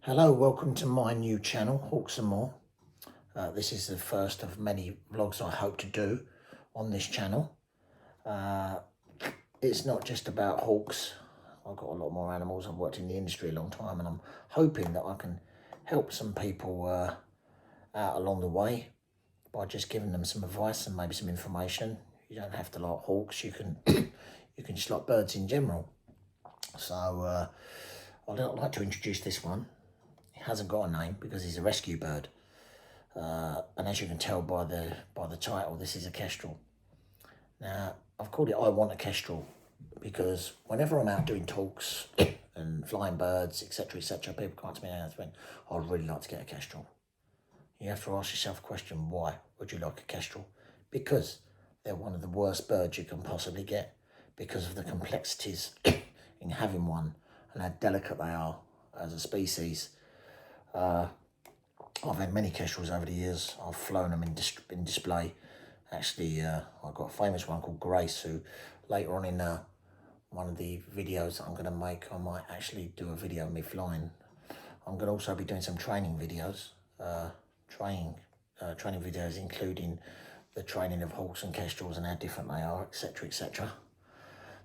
Hello, welcome to my new channel, Hawks and More. This is the first of many vlogs I hope to do on this channel. It's not just about hawks. I've got a lot more animals. I've worked in the industry a long time and I'm hoping that I can help some people out along the way by just giving them some advice and maybe some information. You don't have to like hawks, you can you can just like birds in general. So I'd like to introduce this one. He hasn't got a name because he's a rescue bird. And as you can tell by the title, this is a kestrel. Now, I've called it I Want a Kestrel because whenever I'm out doing talks and flying birds, etc., people come up to me and say, I'd really like to get a kestrel. You have to ask yourself a question, why would you like a kestrel? Because they're one of the worst birds you can possibly get because of the complexities in having one and how delicate they are as a species. I've had many kestrels over the years. I've flown them in display. Actually, I've got a famous one called Grace, who later on in one of the videos that I'm going to make, I might actually do a video of me flying. I'm going to also be doing some training videos, training videos including the training of hawks and kestrels and how different they are, etc., etc.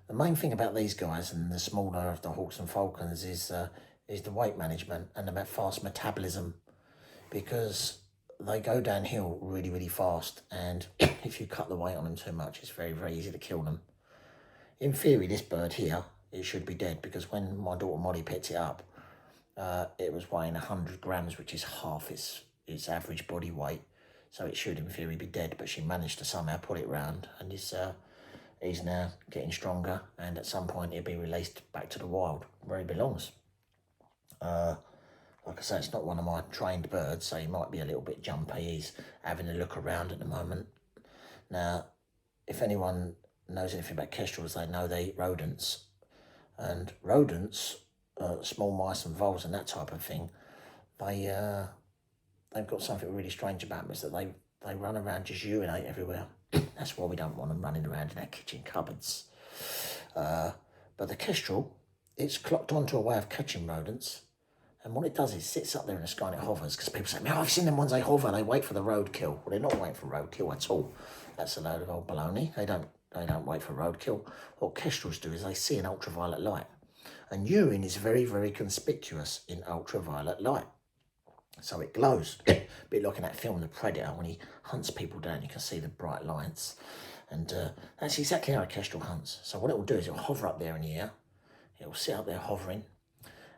The main thing about these guys and the smaller of the hawks and falcons is the weight management and about fast metabolism, because they go downhill really, really fast, and if you cut the weight on them too much, it's very, very easy to kill them. In theory, this bird here, it should be dead, because when my daughter Molly picked it up, it was weighing 100 grams, which is half its average body weight, so it should in theory be dead, but she managed to somehow pull it round, and he's now getting stronger, and at some point he'll be released back to the wild where he belongs. Like I say, it's not one of my trained birds, so he might be a little bit jumpy. He's having a look around at the moment. Now, if anyone knows anything about kestrels, they know they eat rodents. And rodents, small mice and voles and that type of thing, they've got something really strange about them, is that they run around, just urinate everywhere. That's why we don't want them running around in our kitchen cupboards. But the kestrel, it's clocked onto a way of catching rodents. And what it does is it sits up there in the sky and it hovers, because people say, "Man, I've seen them ones, they hover, they wait for the roadkill." Well, they're not waiting for roadkill at all. That's a load of old baloney. They don't wait for roadkill. What kestrels do is they see an ultraviolet light. And urine is very, very conspicuous in ultraviolet light. So it glows. A bit like in that film, The Predator, when he hunts people down, you can see the bright lights. And that's exactly how a kestrel hunts. So what it will do is it will hover up there in the air. It will sit up there hovering,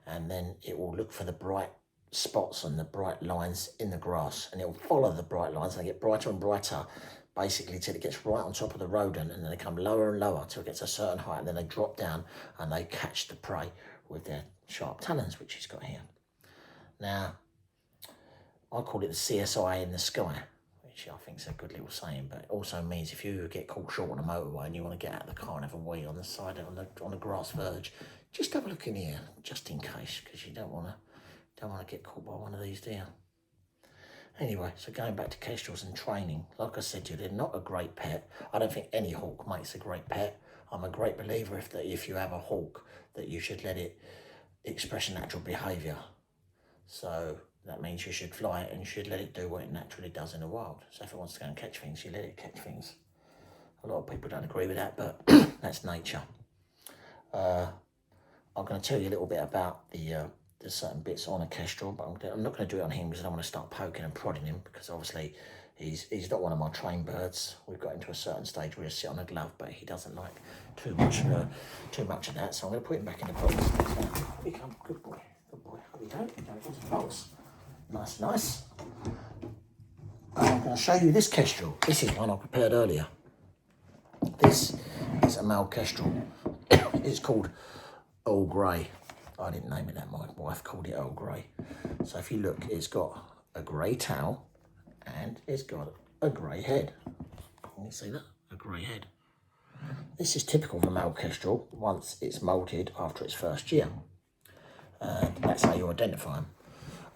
and then it will look for the bright spots and the bright lines in the grass, and it will follow the bright lines, and they get brighter and brighter, basically till it gets right on top of the rodent, and then they come lower and lower till it gets a certain height, and then they drop down and they catch the prey with their sharp talons, which he's got here. Now, I call it the CSI in the sky, which I think is a good little saying, but it also means if you get caught short on a motorway and you want to get out of the car and have a wee on the side, on the grass verge, just have a look in here, just in case, because you don't want to get caught by one of these, do you? Anyway, so going back to kestrels and training, like I said to you, they're not a great pet. I don't think any hawk makes a great pet. I'm a great believer if you have a hawk, that you should let it express natural behaviour. So that means you should fly it and you should let it do what it naturally does in the wild. So if it wants to go and catch things, you let it catch things. A lot of people don't agree with that, but that's nature. I'm going to tell you a little bit about the certain bits on a kestrel, but I'm not going to do it on him because I don't want to start poking and prodding him, because obviously he's not one of my trained birds. We've got him to a certain stage where he'll sit on a glove, but he doesn't like too much of that. So I'm going to put him back in the box. Become good boy, good boy. Here we go. Go into the box. Nice. And I'm going to show you this kestrel. This is one I prepared earlier. This is a male kestrel. It's called Earl Grey. I didn't name it that, my wife called it Earl Grey. So if you look, it's got a grey tail and it's got a grey head. Can you see that? A grey head. This is typical of a male kestrel once it's moulted after its first year. And that's how you identify them.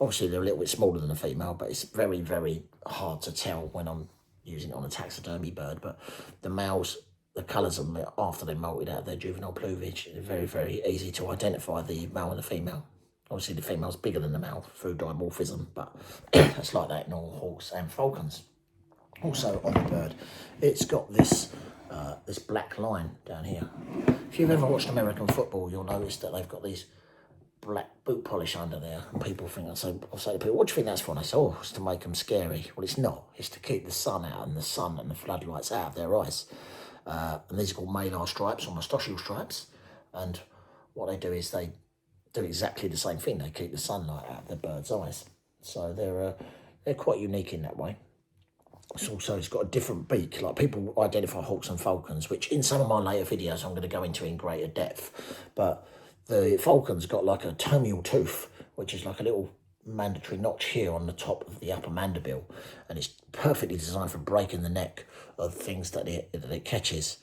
Obviously, they're a little bit smaller than a female, but it's very, very hard to tell when I'm using it on a taxidermy bird. But the males, the colours of them after they molted out their juvenile plumage, it's very, very easy to identify the male and the female. Obviously, the female's bigger than the male through dimorphism, but it's like that in all hawks and falcons. Also on the bird, it's got this this black line down here. If you've ever watched American football, you'll notice that they've got these black boot polish under there, and people think, I'll say to people, what do you think that's for? And I say, oh, it's to make them scary. Well, it's not. It's to keep the sun out, and the sun and the floodlights out of their eyes. And these are called malar stripes or moustachial stripes. And what they do is they do exactly the same thing. They keep the sunlight out of the bird's eyes. So they're quite unique in that way. It's got a different beak. Like, people identify hawks and falcons, which in some of my later videos I'm going to go into in greater depth. But the falcon's got like a terminal tooth, which is like a little mandatory notch here on the top of the upper mandible, and it's perfectly designed for breaking the neck of things that it catches.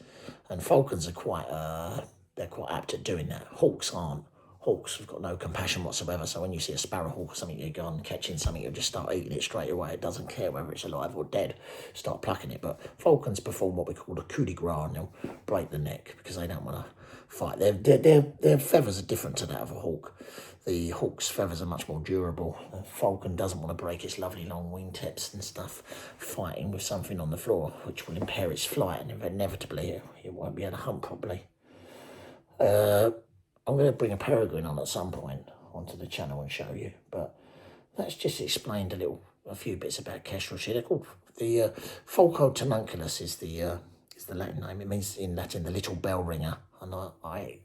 And falcons are quite apt at doing that. Hawks aren't. Hawks have got no compassion whatsoever, so when you see a sparrowhawk or something, you go on catching something, you'll just start eating it straight away. It doesn't care whether it's alive or dead. Start plucking it. But falcons perform what we call a coup de grace, and they'll break the neck because they don't want to fight. Their feathers are different to that of a hawk. The hawk's feathers are much more durable. The falcon doesn't want to break its lovely long wingtips and stuff fighting with something on the floor, which will impair its flight, and inevitably it won't be able to hunt properly. I'm going to bring a peregrine on at some point onto the channel and show you, but that's just explained a few bits about Kestrel. They're called the Falco tununculus is the Latin name. It means in Latin the little bell ringer, and I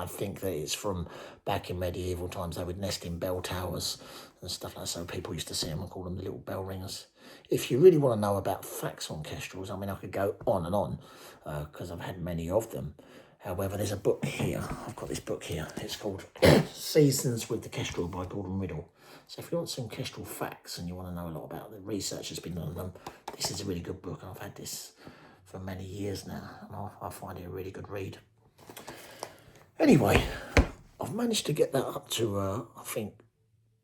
think that it's from back in medieval times. They would nest in bell towers and stuff like that, so people used to see them and call them the little bell ringers. If you really want to know about facts on kestrels, I mean, I could go on and on because I've had many of them. However, there's a book here. I've got this book here. It's called Seasons with the Kestrel by Gordon Riddle. So if you want some kestrel facts and you want to know a lot about the research that's been done on them, this is a really good book. I've had this for many years now, and I find it a really good read. Anyway, I've managed to get that up to, I think,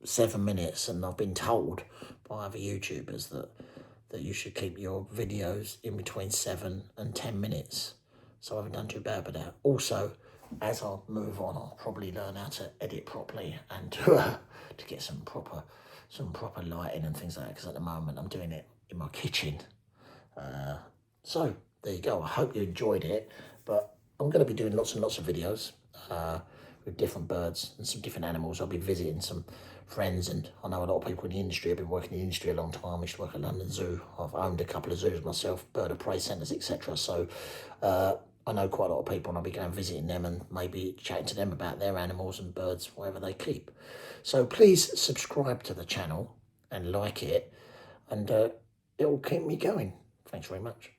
7 minutes, and I've been told by other YouTubers that you should keep your videos in between 7 and 10 minutes. So I haven't done too bad with that. Also, as I move on, I'll probably learn how to edit properly and to get some proper lighting and things like that, because at the moment I'm doing it in my kitchen. So there you go. I hope you enjoyed it, but I'm going to be doing lots and lots of videos with different birds and some different animals. I'll be visiting some friends, and I know a lot of people in the industry. I've been working in the industry a long time. I used to work at London Zoo. I've owned a couple of zoos myself, bird of prey centres, etc. So I know quite a lot of people, and I'll be going visiting them and maybe chatting to them about their animals and birds, whatever they keep. So please subscribe to the channel and like it, and it will keep me going. Thanks very much.